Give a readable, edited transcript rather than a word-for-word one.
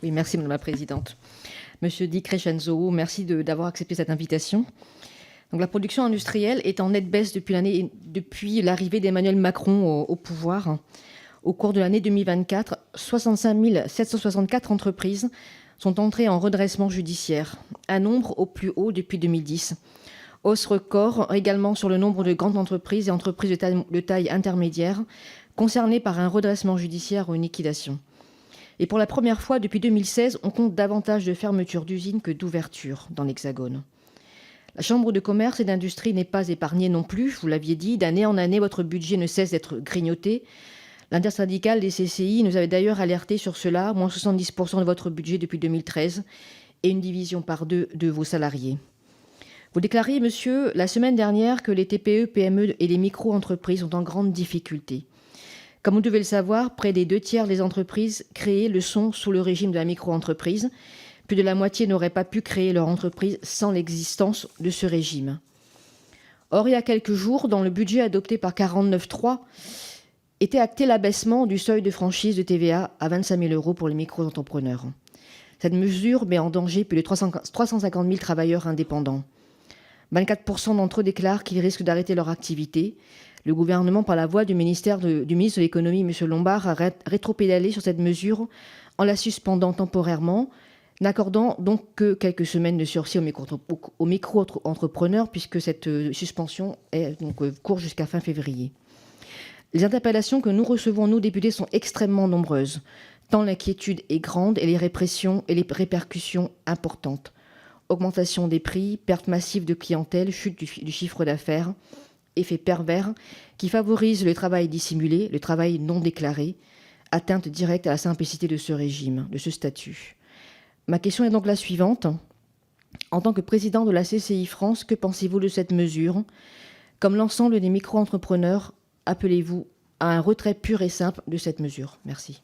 Oui, merci Madame la Présidente. Monsieur Di Crescenzo, merci d'avoir accepté cette invitation. Donc, la production industrielle est en nette baisse depuis l'arrivée d'Emmanuel Macron au pouvoir. Au cours de l'année 2024, 65 764 entreprises sont entrées en redressement judiciaire, un nombre au plus haut depuis 2010. Hausse record également sur le nombre de grandes entreprises et entreprises de taille intermédiaire concernées par un redressement judiciaire ou une liquidation. Et pour la première fois depuis 2016, on compte davantage de fermetures d'usines que d'ouvertures dans l'Hexagone. La Chambre de commerce et d'industrie n'est pas épargnée non plus, vous l'aviez dit, d'année en année, votre budget ne cesse d'être grignoté. L'intersyndicale des CCI nous avait d'ailleurs alerté sur cela, moins 70% de votre budget depuis 2013 et une division par 2 de vos salariés. Vous déclariez, monsieur, la semaine dernière que les TPE, PME et les micro-entreprises sont en grande difficulté. Comme vous devez le savoir, près des 2/3 des entreprises créées le sont sous le régime de la micro-entreprise. Plus de la moitié n'auraient pas pu créer leur entreprise sans l'existence de ce régime. Or, il y a quelques jours, dans le budget adopté par 49.3, était acté l'abaissement du seuil de franchise de TVA à 25 000 € pour les micro-entrepreneurs. Cette mesure met en danger plus de 350 000 travailleurs indépendants. 24% d'entre eux déclarent qu'ils risquent d'arrêter leur activité. Le gouvernement, par la voix du ministre de l'économie, M. Lombard, a rétropédalé sur cette mesure en la suspendant temporairement, n'accordant donc que quelques semaines de sursis aux micro-entrepreneurs, puisque cette suspension court jusqu'à fin février. Les interpellations que nous recevons, nous députés, sont extrêmement nombreuses, tant l'inquiétude est grande et les répressions et les répercussions importantes. Augmentation des prix, perte massive de clientèle, chute du chiffre d'affaires, effet pervers qui favorise le travail dissimulé, le travail non déclaré, atteinte directe à la simplicité de ce régime, de ce statut. Ma question est donc la suivante. En tant que président de la CCI France, que pensez-vous de cette mesure? Comme l'ensemble des micro-entrepreneurs, appelez-vous à un retrait pur et simple de cette mesure? Merci.